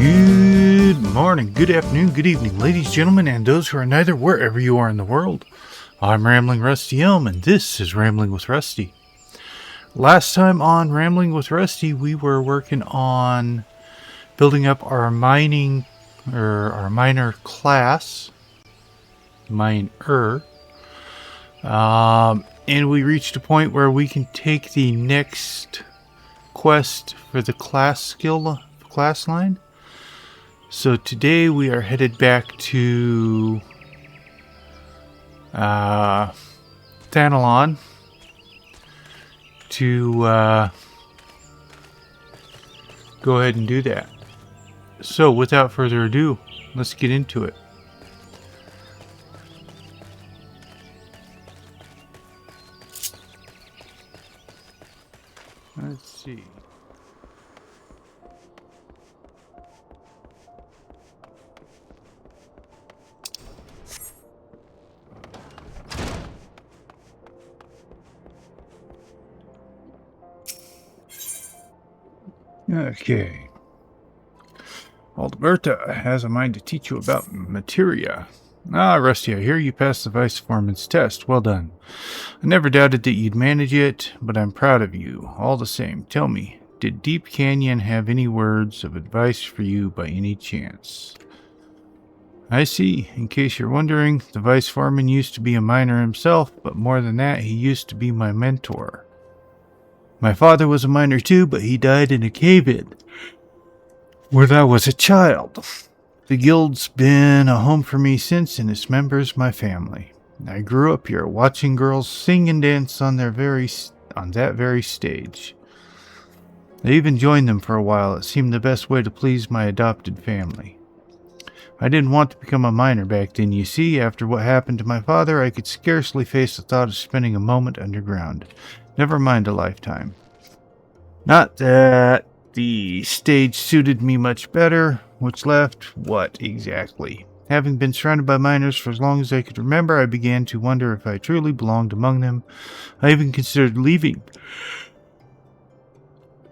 Good morning, good afternoon, good evening, ladies, gentlemen, and those who are neither, wherever you are in the world. I'm Rambling Rusty Elm, and this is Rambling with Rusty. Last time on Rambling with Rusty, we were working on building up our miner class, miner, and we reached a point where we can take the next quest for the class line. So today we are headed back to Thanalon to go ahead and do that. So without further ado, let's get into it. Let's see. Okay. Alberta has a mind to teach you about Materia. Ah, Rusty, I hear you passed the vice foreman's test. Well done. I never doubted that you'd manage it, but I'm proud of you. All the same, tell me, did Deep Canyon have any words of advice for you by any chance? I see. In case you're wondering, the vice foreman used to be a miner himself, but more than that, he used to be my mentor. My father was a miner too, but he died in a cave-in when I was a child. The guild's been a home for me since, and its members my family. I grew up here, watching girls sing and dance on that very stage. I even joined them for a while. It seemed the best way to please my adopted family. I didn't want to become a miner back then, you see. After what happened to my father, I could scarcely face the thought of spending a moment underground. Never mind a lifetime. Not that the stage suited me much better, which left what exactly? Having been surrounded by miners for as long as I could remember, I began to wonder if I truly belonged among them. I even considered leaving.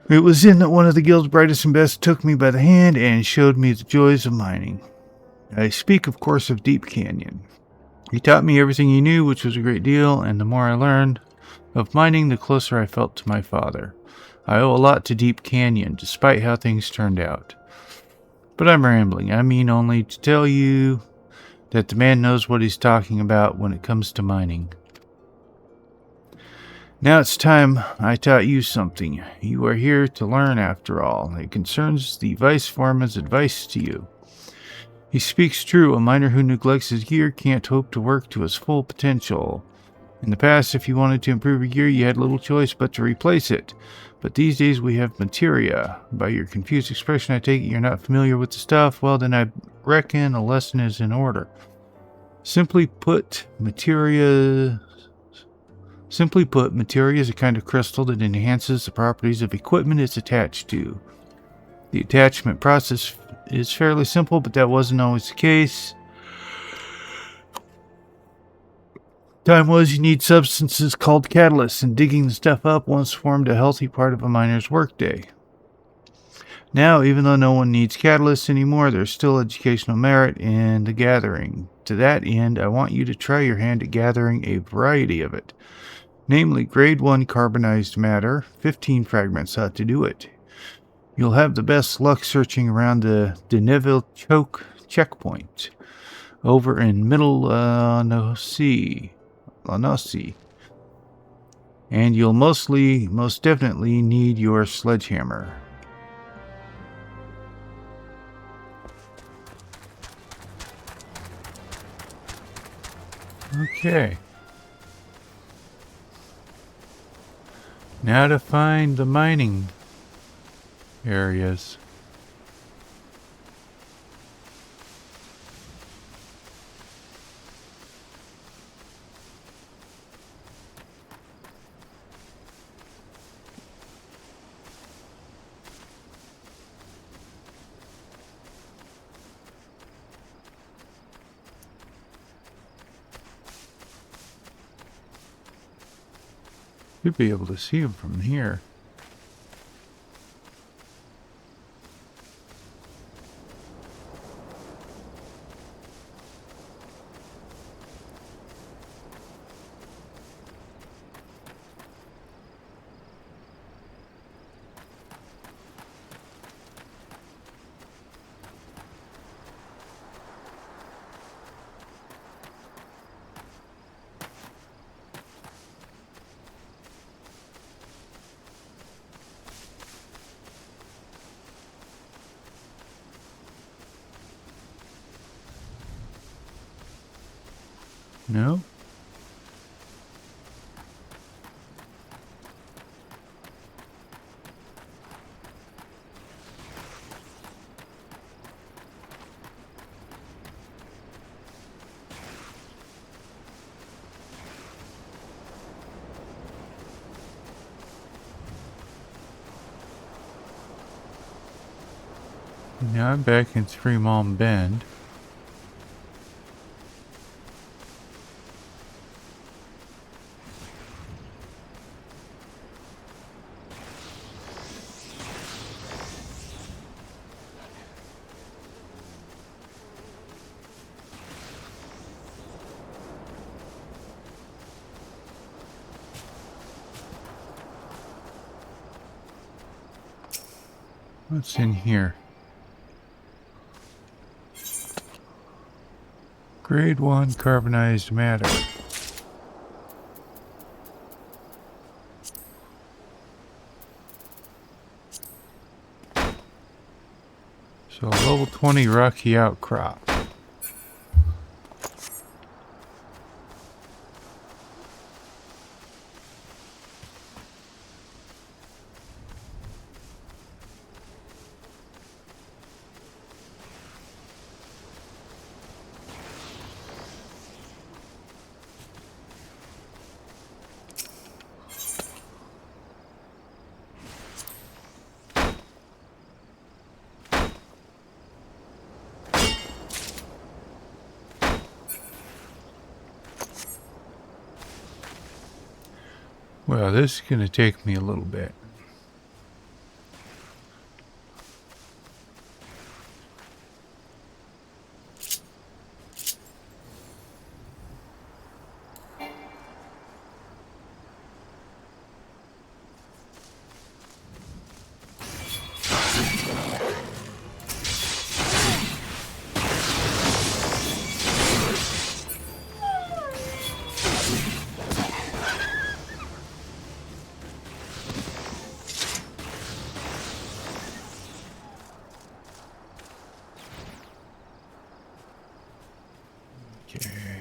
It was then that one of the guild's brightest and best took me by the hand and showed me the joys of mining. I speak, of course, of Deep Canyon. He taught me everything he knew, which was a great deal, and the more I learned of mining, the closer I felt to my father. I owe a lot to Deep Canyon, despite how things turned out. But I'm rambling. I mean only to tell you that the man knows what he's talking about when it comes to mining. Now it's time I taught you something. You are here to learn, after all. It concerns the vice foreman's advice to you. He speaks true. A miner who neglects his gear can't hope to work to his full potential. In the past, if you wanted to improve your gear, you had little choice but to replace it. But these days we have Materia. By your confused expression, I take it you're not familiar with the stuff. Well, then I reckon a lesson is in order. Simply put, Materia is a kind of crystal that enhances the properties of equipment it's attached to. The attachment process is fairly simple, but that wasn't always the case. Time was, you need substances called catalysts, and digging the stuff up once formed a healthy part of a miner's workday. Now, even though no one needs catalysts anymore, there's still educational merit in the gathering. To that end, I want you to try your hand at gathering a variety of it. Namely, grade 1 carbonized matter. 15 fragments ought to do it. You'll have the best luck searching around the Deneville Choke checkpoint over in Middle Lanossi. And you'll most definitely need your sledgehammer. Okay. Now to find the mining areas. You'd be able to see them from here. No? Now I'm back in Three Mom Bend. What's in here? Grade 1 carbonized matter. So level 20 rocky outcrop. Well, this is going to take me a little bit. Okay.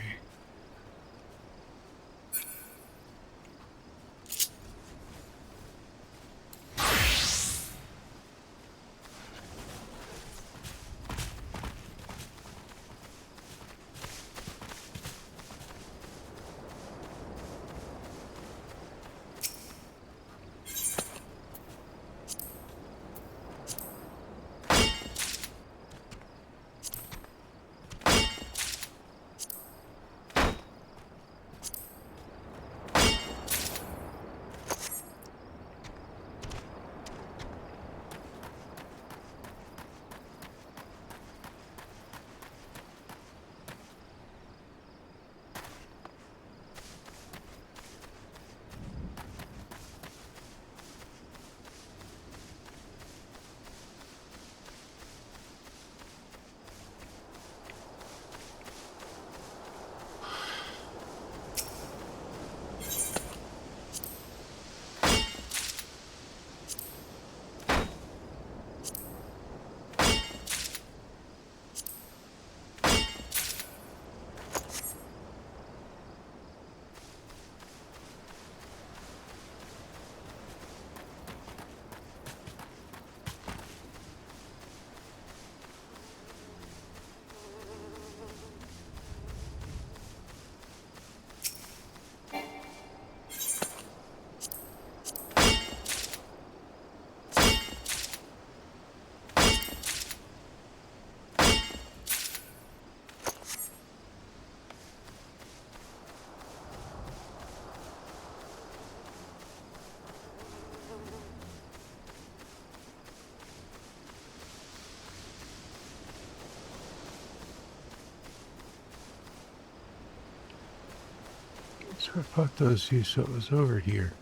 So I thought those two, so it was over here.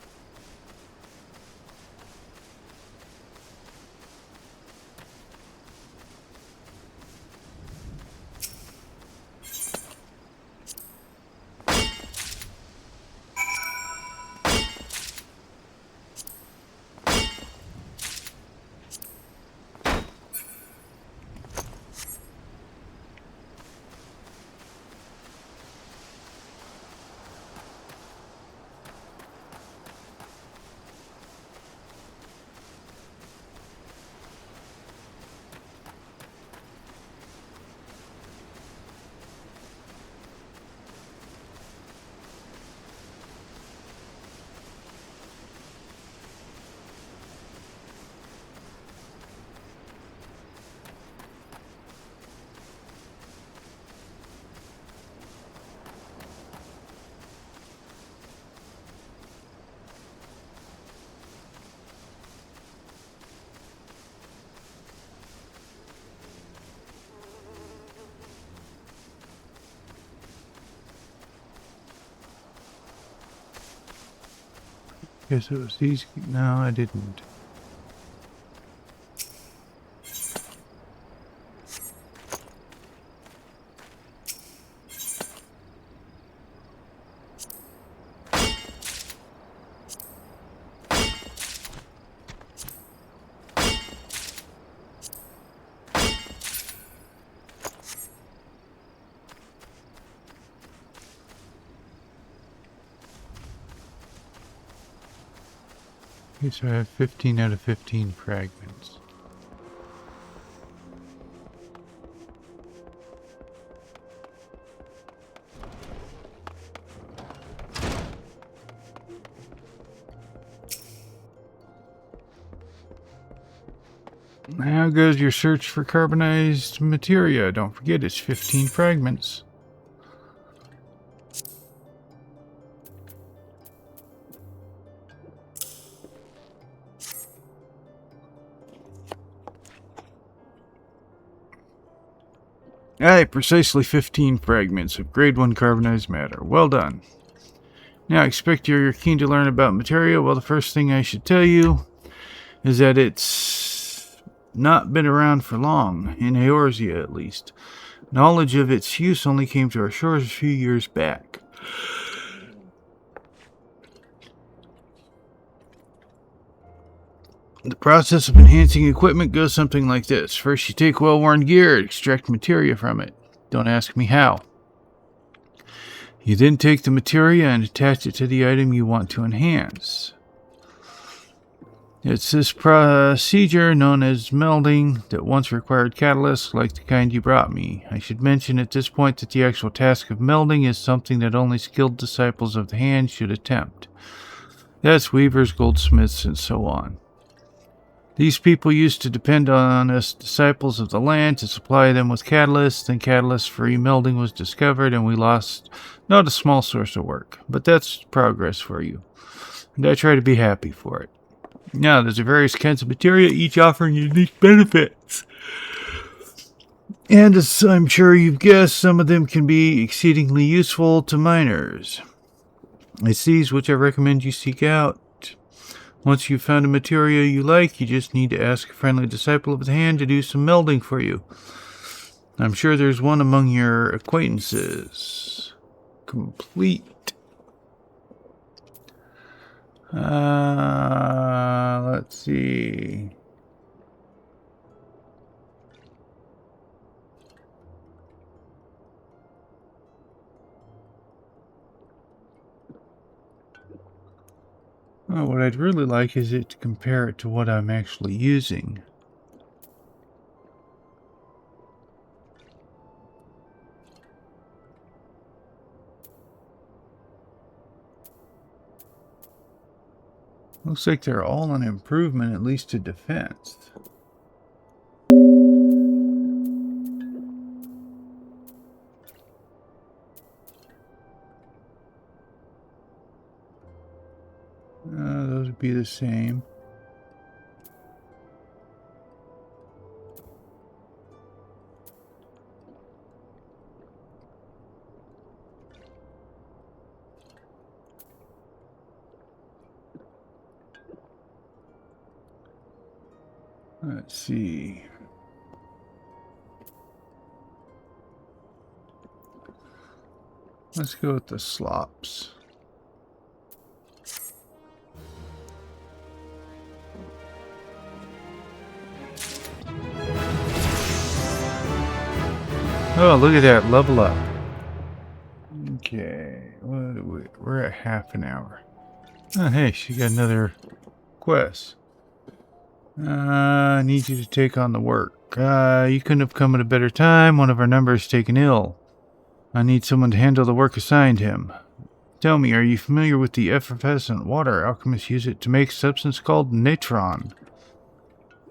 Guess it was these. No, I didn't. Okay, so I have 15 out of 15 fragments. How goes your search for carbonized materia? Don't forget, it's 15 fragments. Aye, precisely 15 fragments of grade 1 carbonized matter. Well done. Now, I expect you're keen to learn about materia. Well, the first thing I should tell you is that it's not been around for long, in Eorzea at least. Knowledge of its use only came to our shores a few years back. The process of enhancing equipment goes something like this. First, you take well-worn gear and extract materia from it. Don't ask me how. You then take the materia and attach it to the item you want to enhance. It's this procedure known as melding that once required catalysts like the kind you brought me. I should mention at this point that the actual task of melding is something that only skilled disciples of the hand should attempt. That's weavers, goldsmiths, and so on. These people used to depend on us disciples of the land to supply them with catalysts. Then catalyst-free melding was discovered, and we lost not a small source of work. But that's progress for you, and I try to be happy for it. Now, there's various kinds of materia, each offering unique benefits. And as I'm sure you've guessed, some of them can be exceedingly useful to miners. It's these which I recommend you seek out. Once you've found a materia you like, you just need to ask a friendly disciple of the hand to do some melding for you. I'm sure there's one among your acquaintances. Complete. Let's see. Well, what I'd really like is it to compare it to what I'm actually using. Looks like they're all an improvement, at least to defense. Those would be the same. Let's see. Let's go with the slops. Oh, look at that, level up. Okay, we're at half an hour. Oh, hey, she got another quest. I need you to take on the work. You couldn't have come at a better time. One of our numbers is taken ill. I need someone to handle the work assigned him. Tell me, are you familiar with the effervescent water? Alchemists use it to make a substance called natron.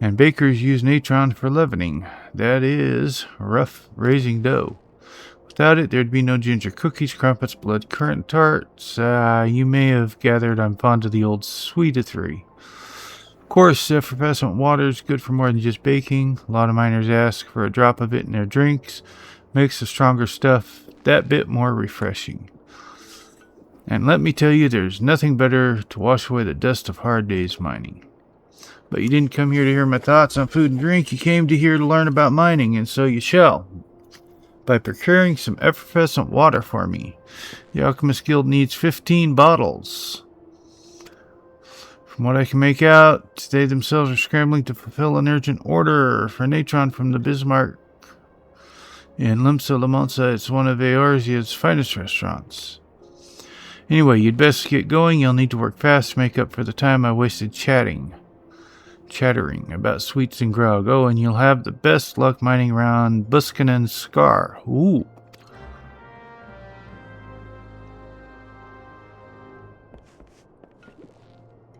And bakers use natron for leavening. That is, rough raising dough. Without it, there'd be no ginger cookies, crumpets, blood currant tarts. You may have gathered I'm fond of the old sweet of three. Of course, effervescent water is good for more than just baking. A lot of miners ask for a drop of it in their drinks. Makes the stronger stuff that bit more refreshing. And let me tell you, there's nothing better to wash away the dust of hard days mining. But you didn't come here to hear my thoughts on food and drink. You came to here to learn about mining, and so you shall. By procuring some effervescent water for me. The Alchemist Guild needs 15 bottles. From what I can make out, they themselves are scrambling to fulfill an urgent order for natron from the Bismarck in Limsa Lamonsa. It's one of Eorzea's finest restaurants. Anyway, you'd best get going. You'll need to work fast to make up for the time I wasted chattering about sweets and grog. Oh, and you'll have the best luck mining around Buskanen Scar. Ooh.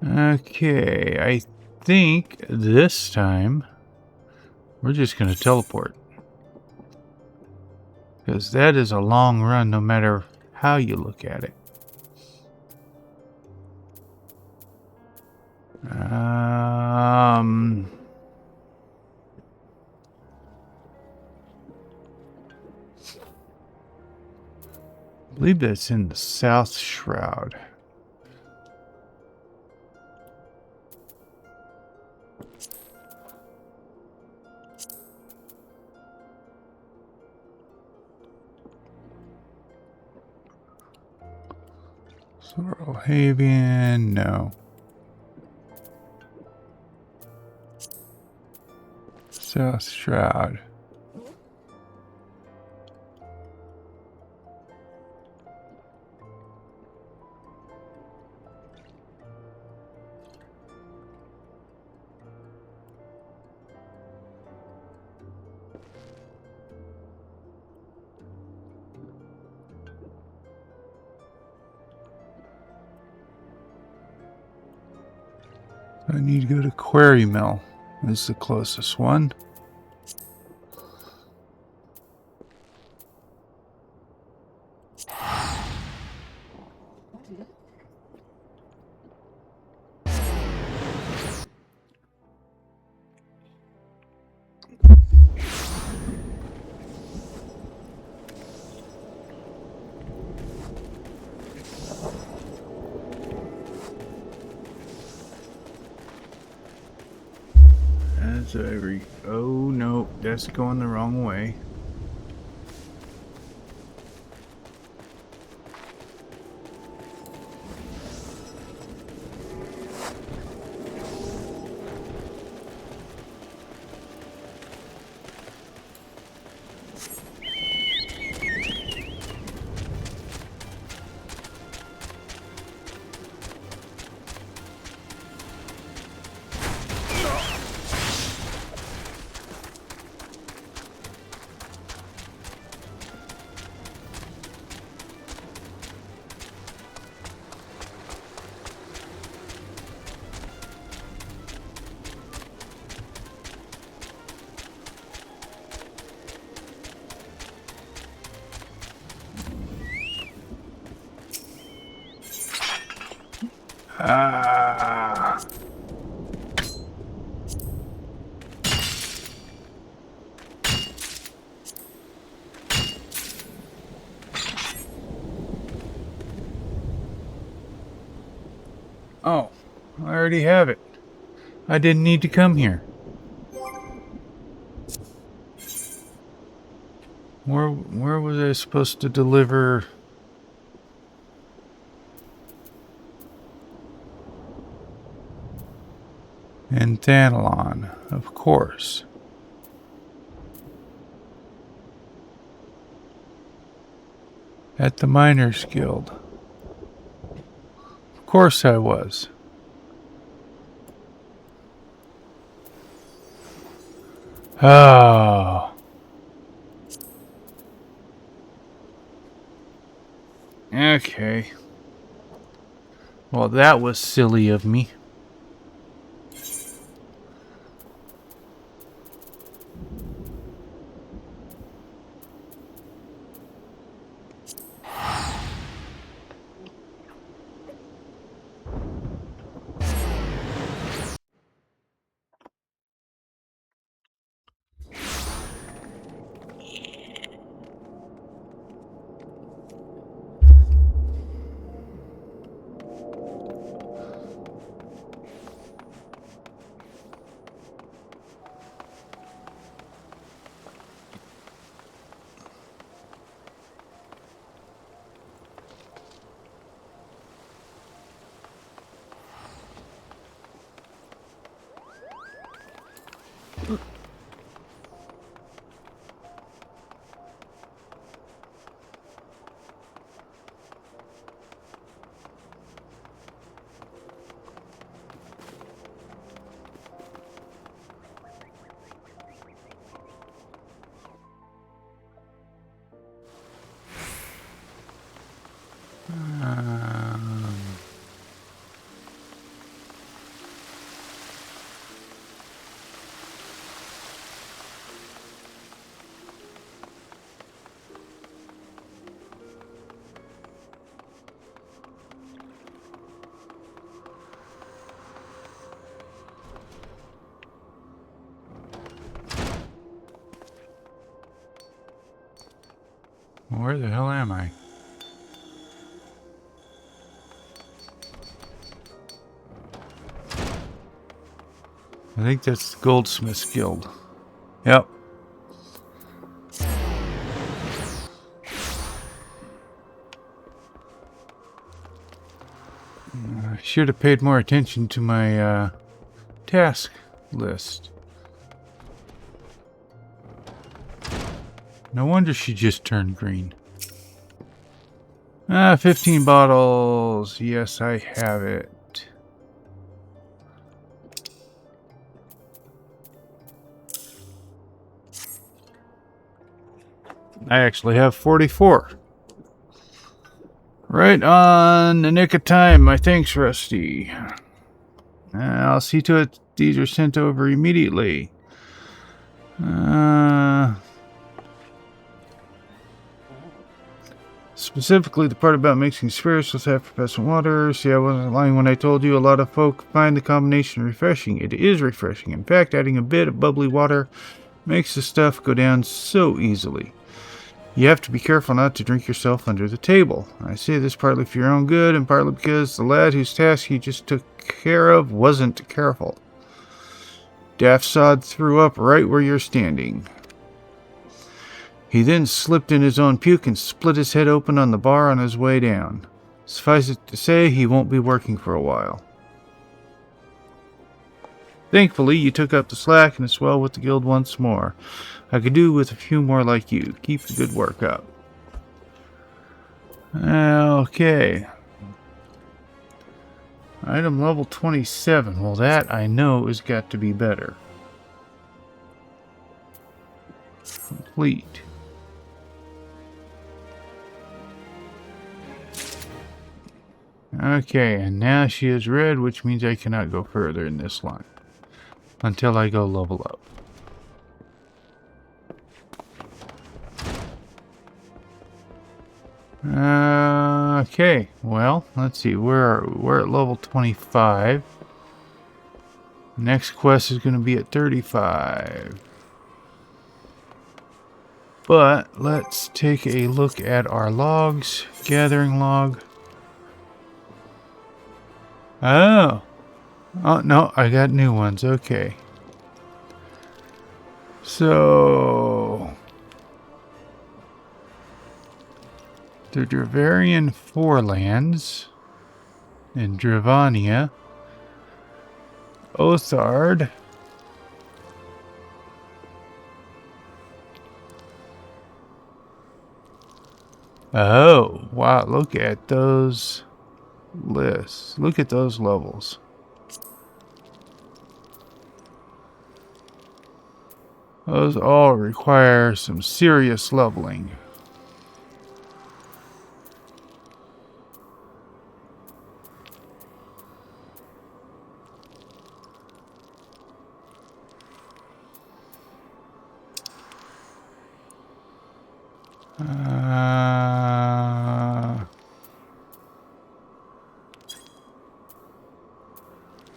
Okay, I think this time we're just going to teleport. Because that is a long run no matter how you look at it. I believe that's in the South Shroud. Sorrel Haven, no. South Shroud. I need to go to Quarry Mill. This is the closest one. Oh no, that's going the wrong way. Ah. Oh, I already have it. I didn't need to come here. Where was I supposed to deliver? And Thanalon, of course. At the Miners Guild. Of course I was. Oh. Okay. Well, that was silly of me. Where the hell am I? I think that's the Goldsmith's Guild. Yep. I should have paid more attention to my task list. No wonder she just turned green. 15 bottles. Yes, I have it. I actually have 44. Right on the nick of time. My thanks, Rusty. I'll see to it these are sent over immediately. Specifically, the part about mixing spirits with effervescent water. See, I wasn't lying when I told you a lot of folk find the combination refreshing. It is refreshing. In fact, adding a bit of bubbly water makes the stuff go down so easily. You have to be careful not to drink yourself under the table. I say this partly for your own good, and partly because the lad whose task you just took care of wasn't careful. Daft Sod threw up right where you're standing. He then slipped in his own puke and split his head open on the bar on his way down. Suffice it to say, he won't be working for a while. Thankfully, you took up the slack and it's well with the guild once more. I could do with a few more like you. Keep the good work up. Okay. Item level 27. Well, that I know has got to be better. Complete. Okay, and now she is red, which means I cannot go further in this line. Until I go level up. Okay, well, let's see. We're at level 25. Next quest is going to be at 35. But let's take a look at our logs. Gathering log. Oh, no, I got new ones. Okay. So the Dravarian Forelands in Dravania, Othard, oh, wow, look at those lists. Look at those levels. Those all require some serious leveling.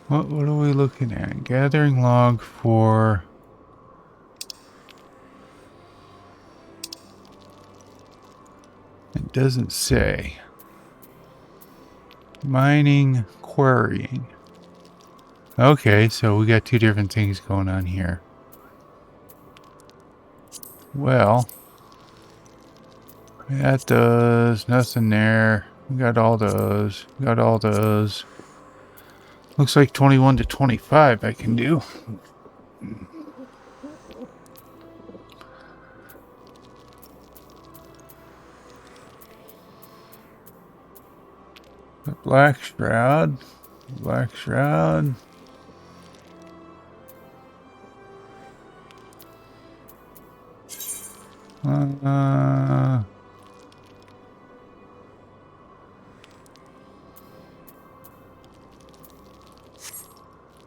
What are we looking at? Gathering log for... It doesn't say. Mining, quarrying. Okay, so we got two different things going on here. Well, that does nothing there. We got all those. Got all those. Looks like 21 to 25 I can do. The Black Shroud. Black Shroud.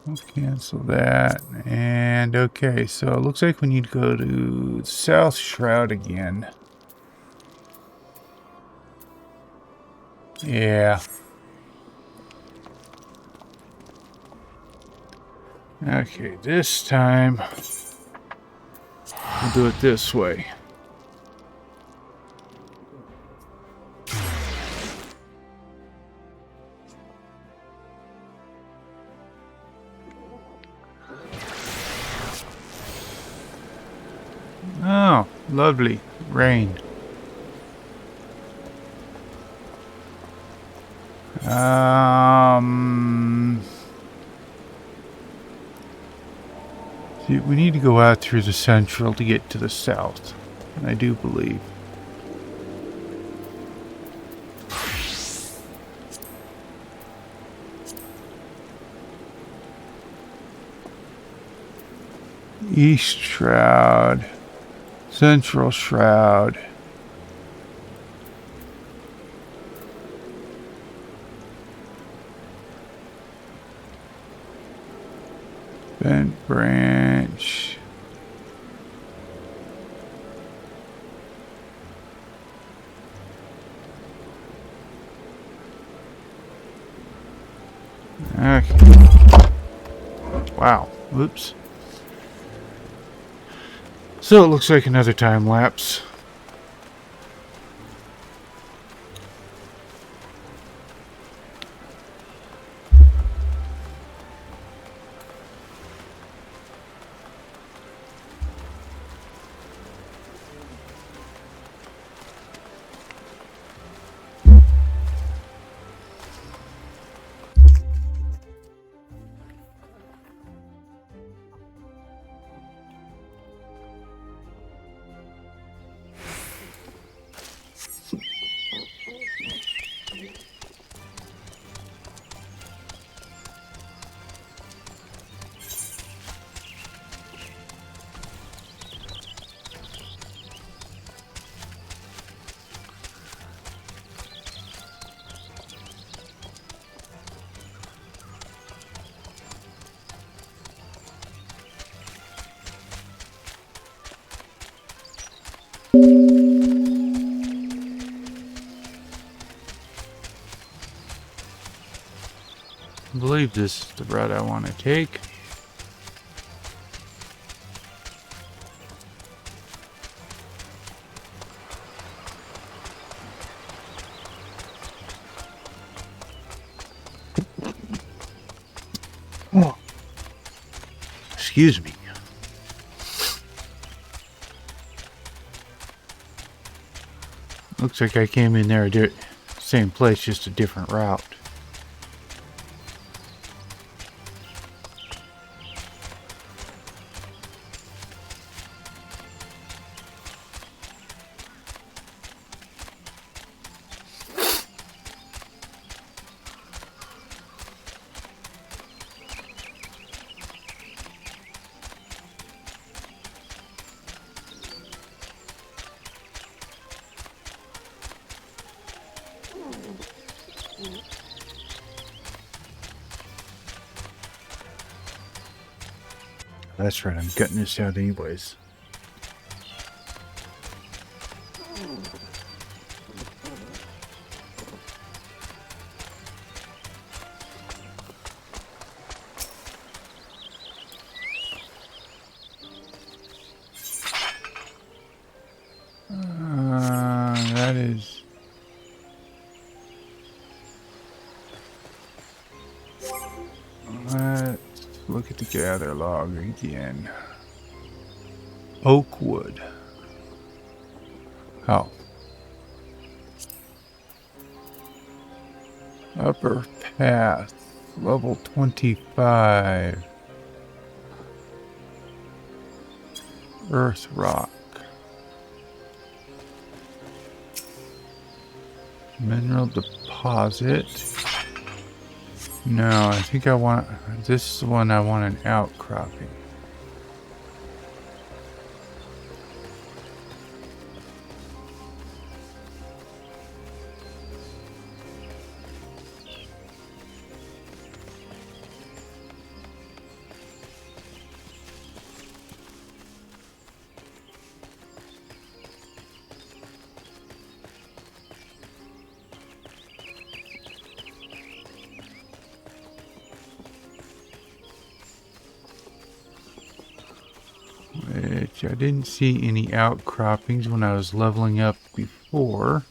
We'll cancel that. And okay, so it looks like we need to go to South Shroud again. Yeah. Okay, this time we'll do it this way. Oh, lovely. Rain. See, we need to go out through the central to get to the south. I do believe. East Shroud. Central Shroud. Bent Branch. Okay. Wow. Oops. So it looks like another time lapse. I believe this is the route I want to take. Oh. Excuse me. Looks like I came in there, same place, just a different route. That's right, I'm cutting this out anyways. That is... Let's look at the gather log again. Oakwood. Oh. Upper path. Level 25. Earth rock. Mineral deposit. No, I think I want... This is the one I want an outcropping. Which I didn't see any outcroppings when I was leveling up before.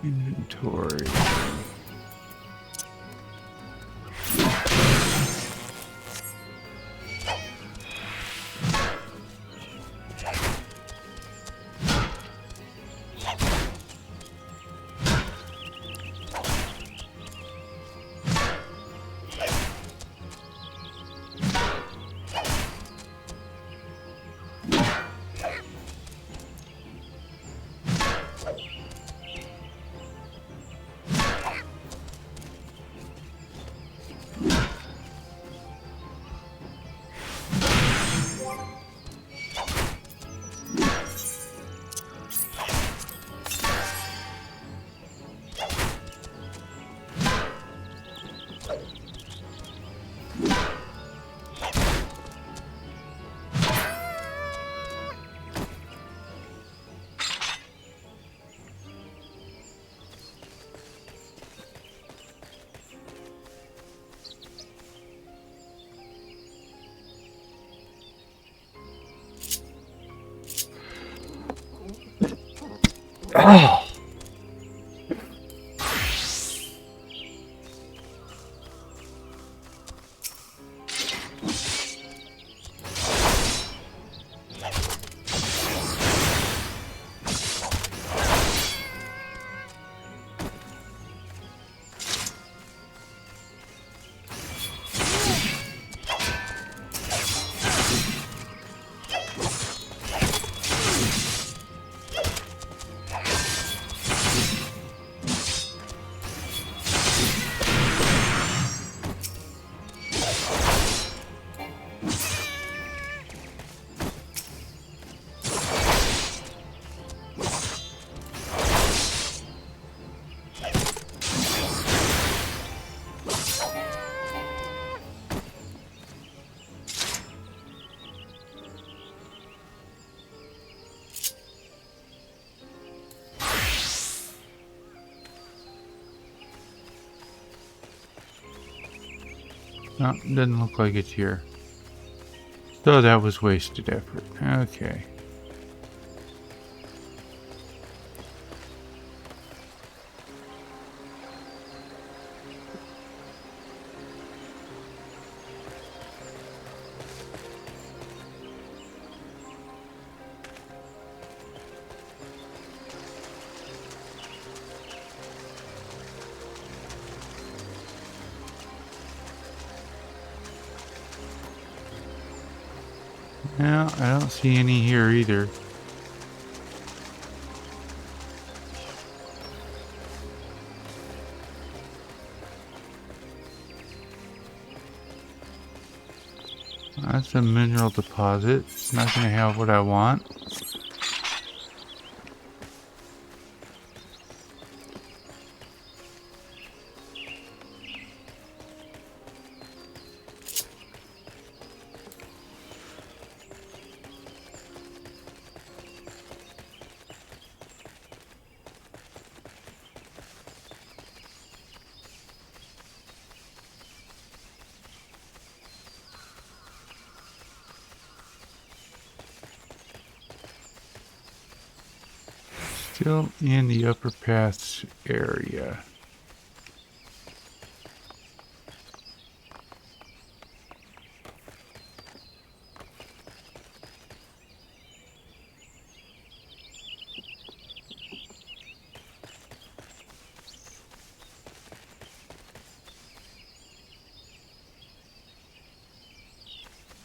Inventory. Oh. No, doesn't look like it's here. So that was wasted effort. Okay. No, I don't see any here either. That's a mineral deposit. It's not going to have what I want. Still in the upper paths area.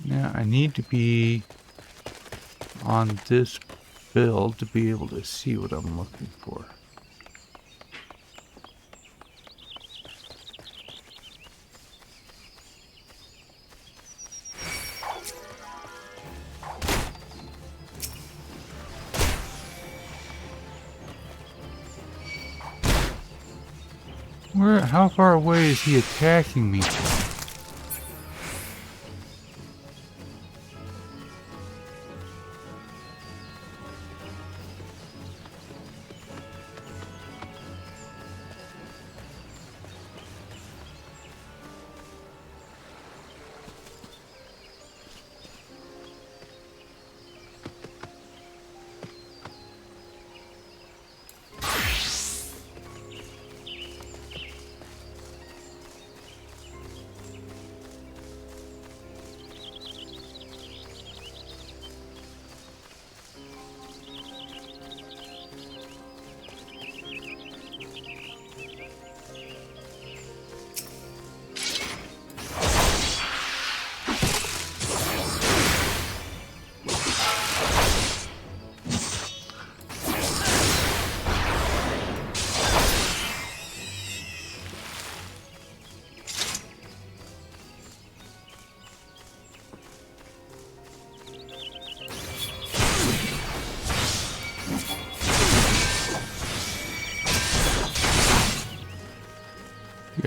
Now I need to be on this build to be able to see what I'm looking for. How far away is he attacking me?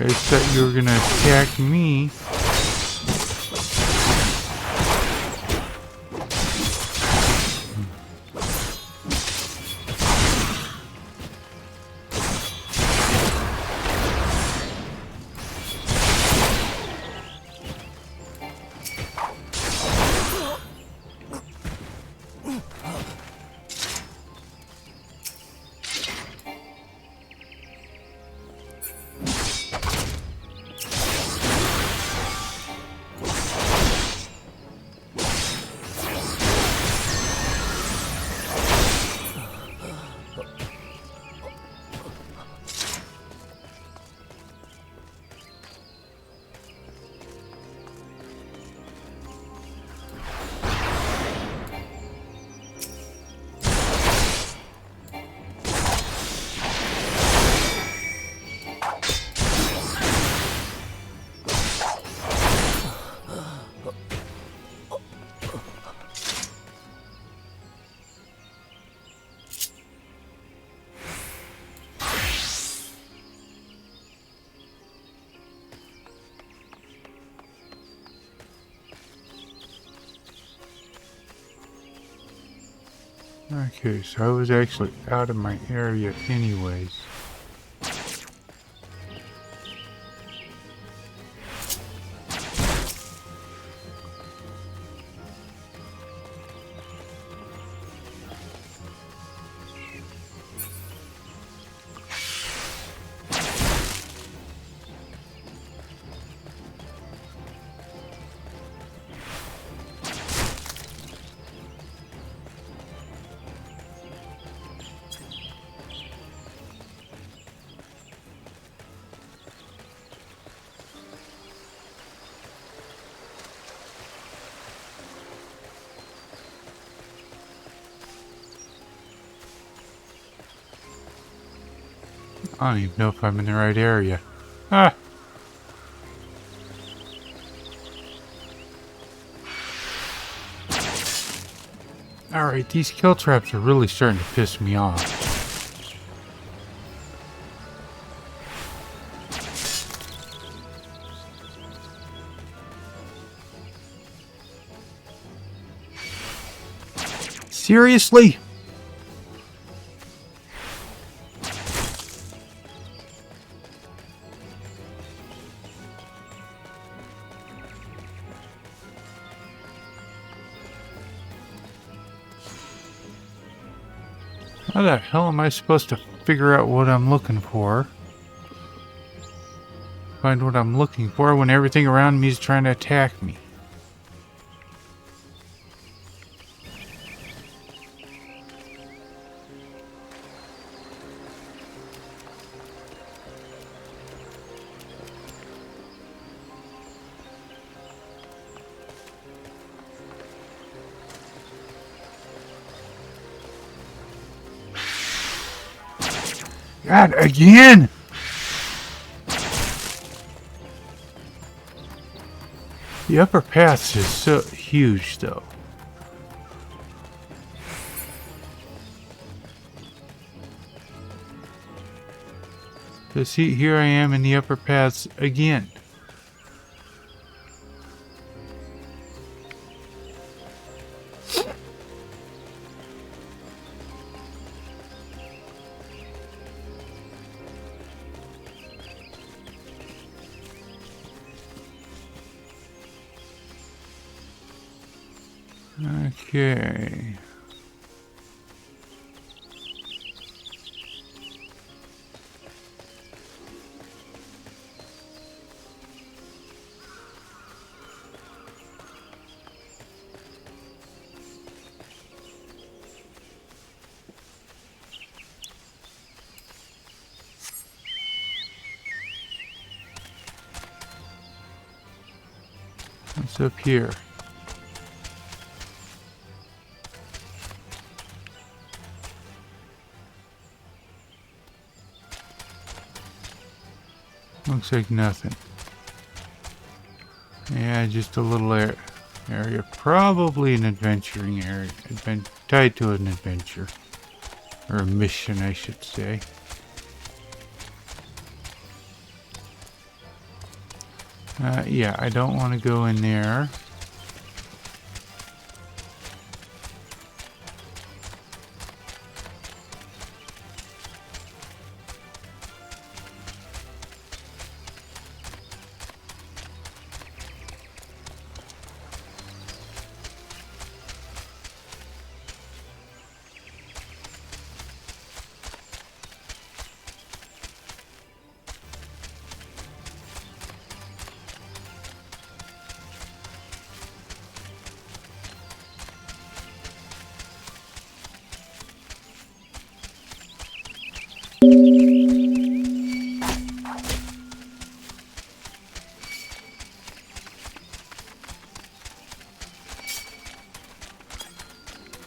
guys thought you were gonna attack me. Okay, so I was actually out of my area anyways. I don't even know if I'm in the right area. Ah! Alright, these kill traps are really starting to piss me off. Seriously? How the hell am I supposed to figure out what I'm looking for? Find what I'm looking for when everything around me is trying to attack me. God, again! The upper paths is so huge, though. So see, here I am in the upper paths again. Okay. What's up here? Looks like nothing. Yeah, just a little area. Probably an adventuring area. Tied to an adventure. Or a mission, I should say. Yeah, I don't want to go in there.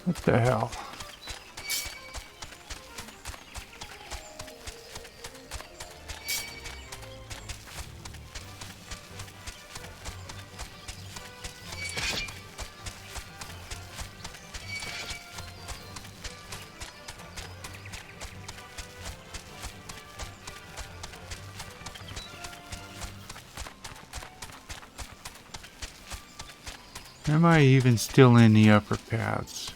What the hell? Am I even still in the upper paths?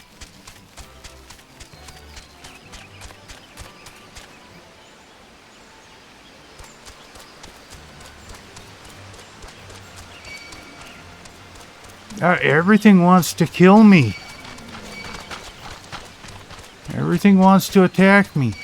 Everything wants to kill me. Everything wants to attack me.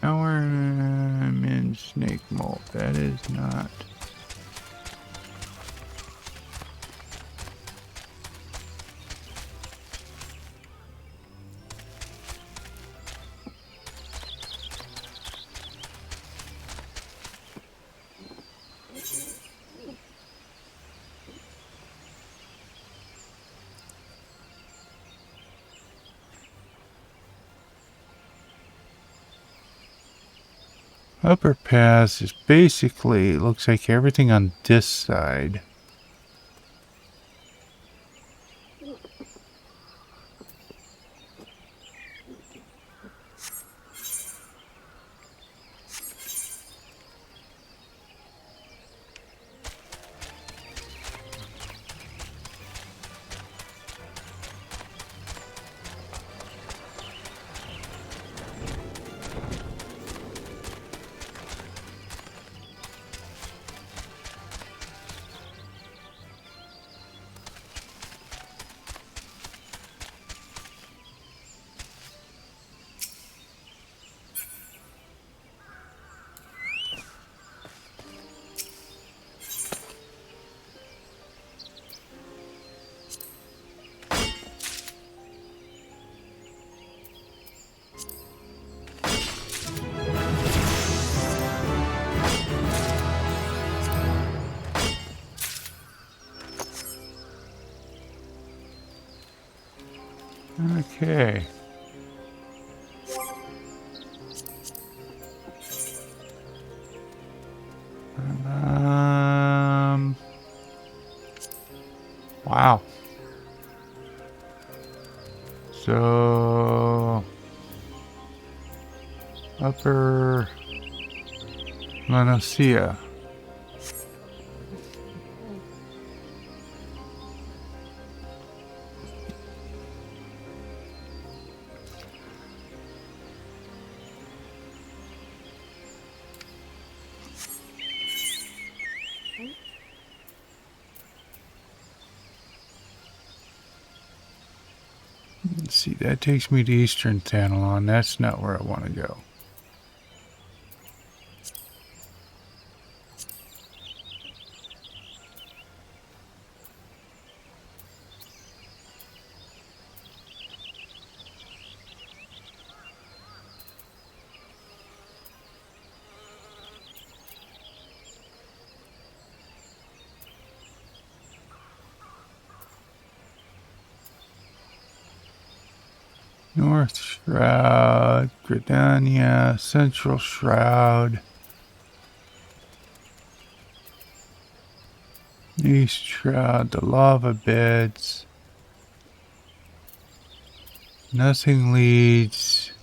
Now I'm in snake mold. That is not... Upper paths is basically, it looks like everything on this side. Okay. Wow. So upper Lanosia. Let's see, that takes me to Eastern Tantalon. That's not where I want to go. North Shroud, Gridania, Central Shroud, East Shroud, the lava beds. Nothing leads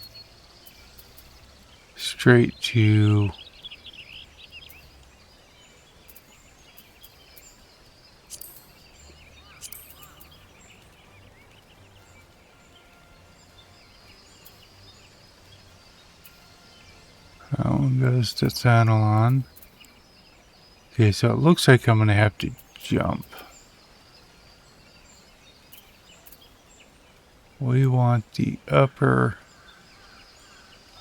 straight to that one goes to Thanalon. Okay, so it looks like I'm gonna have to jump. We want the upper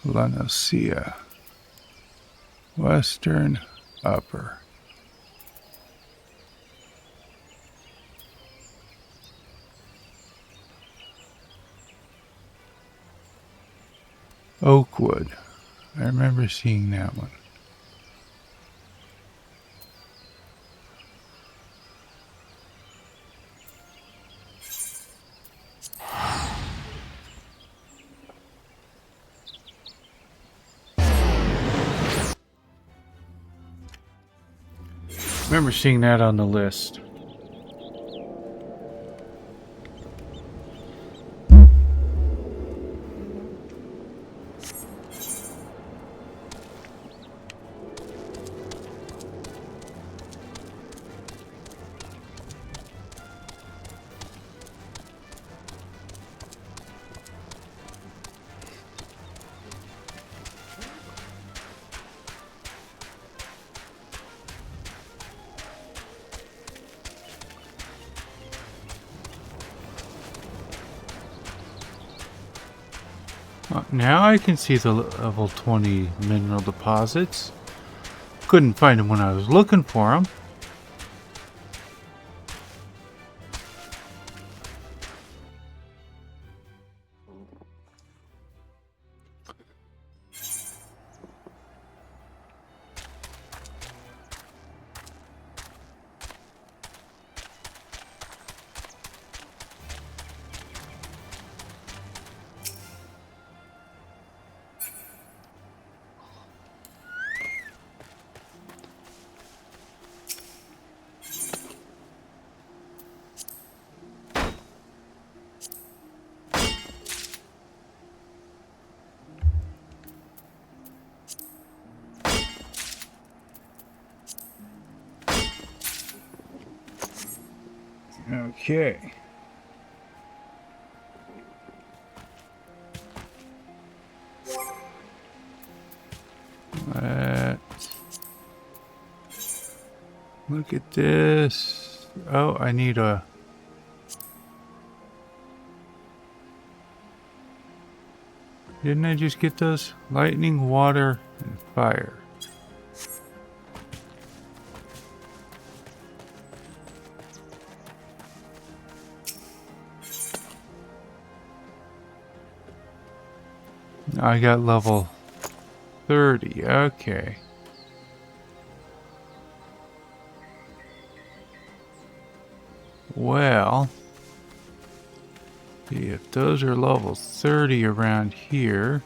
Lanosia. Western upper. Oakwood. I remember seeing that one. Remember seeing that on the list. Now I can see the level 20 mineral deposits. Couldn't find them when I was looking for them. Okay. Look at this. Oh, I need a... Didn't I just get those? Lightning, water, and fire. I got level 30. Okay. Well, if those are level 30 around here,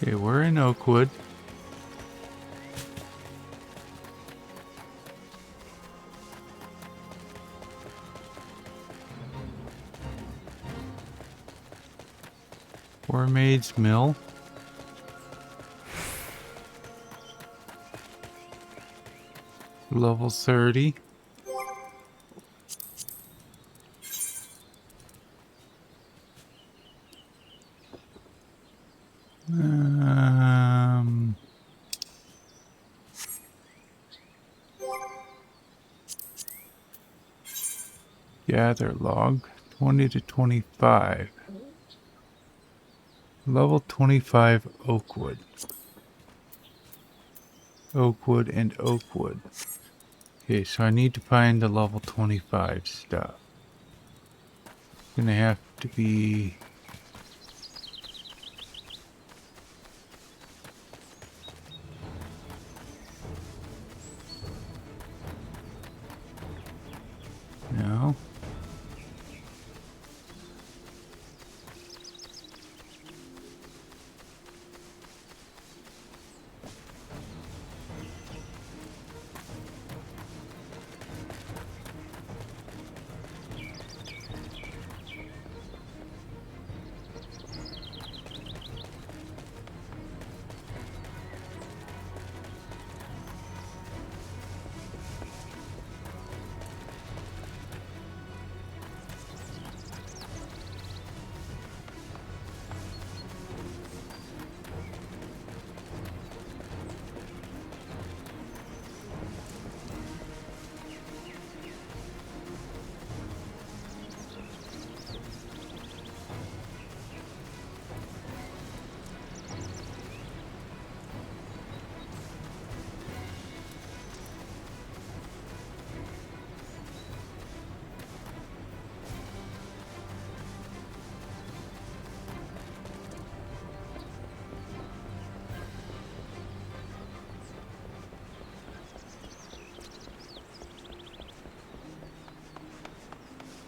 okay, we're in Oakwood. Maids Mill. Level 30. Gather log 20 to 25. Level 25 oakwood. Oakwood and oakwood. Okay, so I need to find the level 25 stuff. Gonna have to be... No.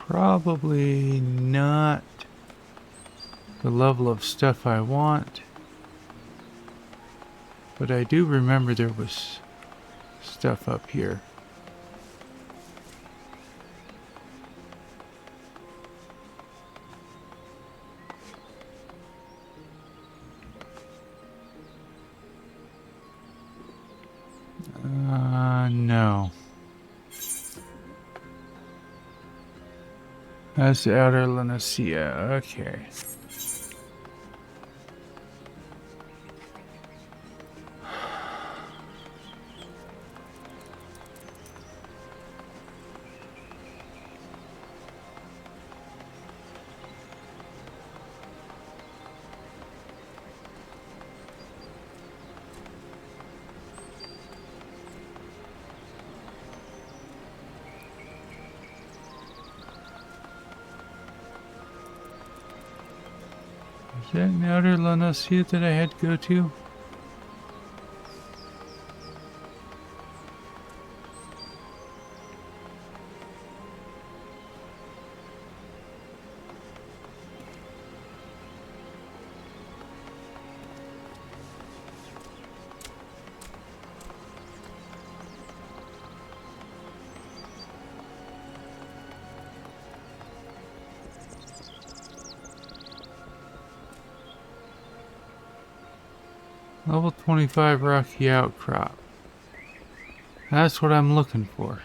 Probably not the level of stuff I want, but I do remember there was stuff up here. No. That's the outer Lenacia. Okay. Is that an outer Lenacia that I had to go to? Level 25 rocky outcrop. That's what I'm looking for.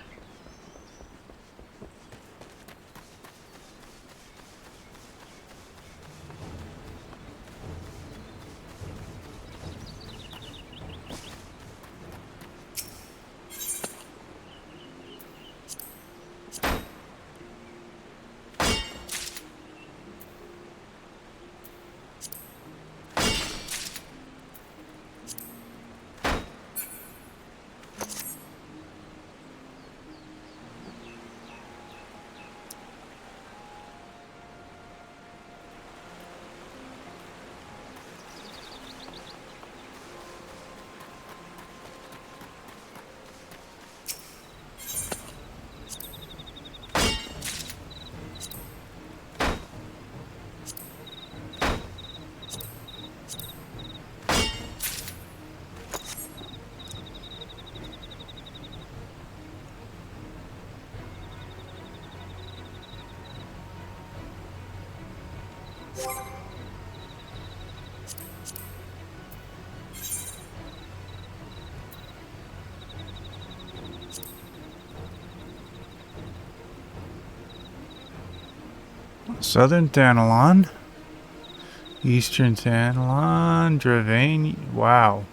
Southern Thanalon, Eastern Thanalon, Dravane. Wow.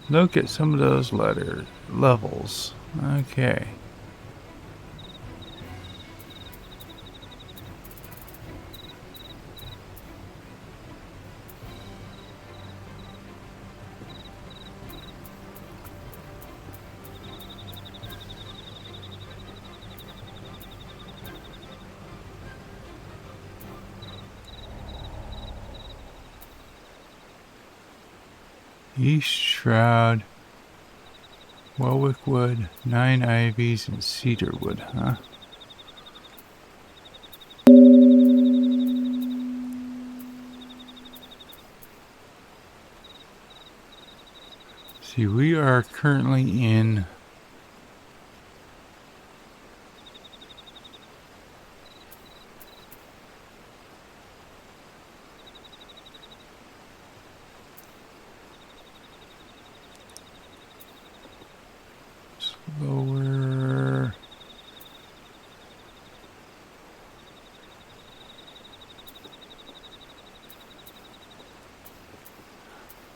Look at some of those levels. Okay. East Shroud, Warwick Wood, 9 Ivies, and Cedar Wood, huh? See, we are currently in lower.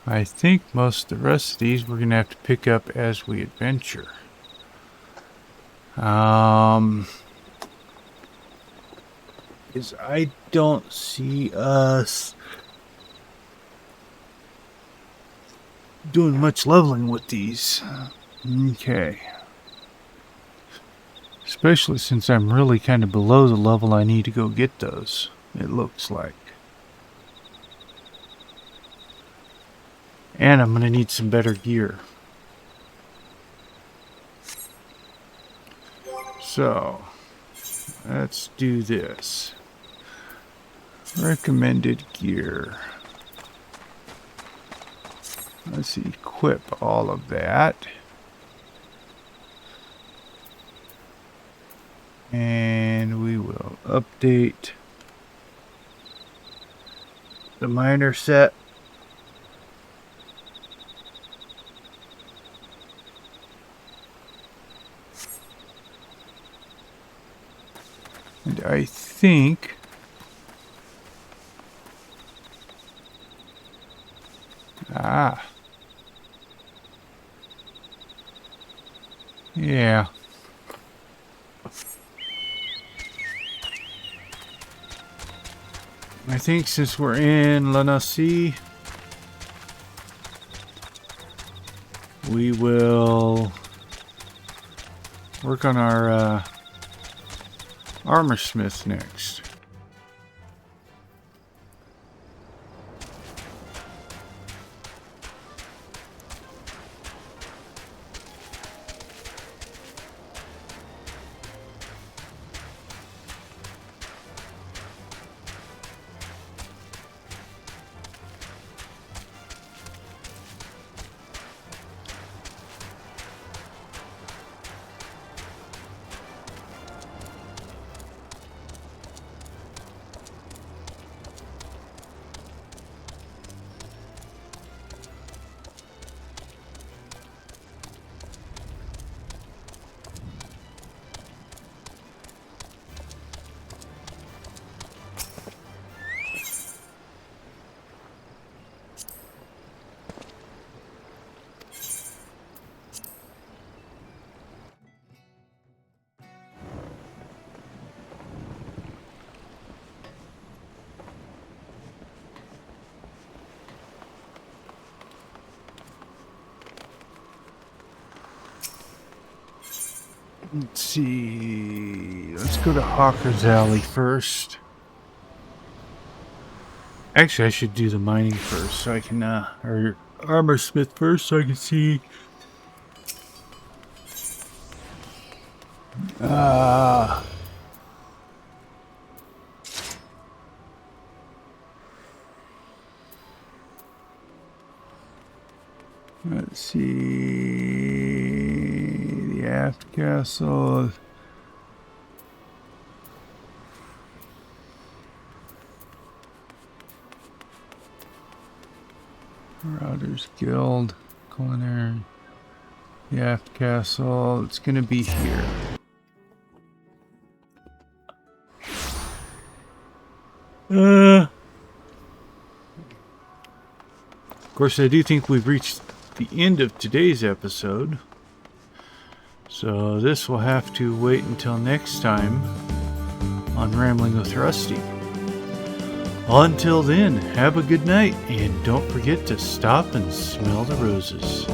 I think most of the rest of these we're going to have to pick up as we adventure. Because I don't see us doing much leveling with these. Okay. Especially since I'm really kind of below the level I need to go get those, it looks like. And I'm going to need some better gear. So, let's do this. Recommended gear. Let's equip all of that. And we will update the miner set. And I think yeah. I think since we're in Lanasi, we will work on our armor smith next. Let's see. Let's go to Hawker's Alley first. Actually, I should do the mining first so I can, or armor smith first so I can see. Let's see. The aft castle. Router's Guild. Culinary. The aft castle. It's going to be here. Of course, I do think we've reached the end of today's episode. So this will have to wait until next time on Rambling with Rusty. Until then, have a good night, and don't forget to stop and smell the roses.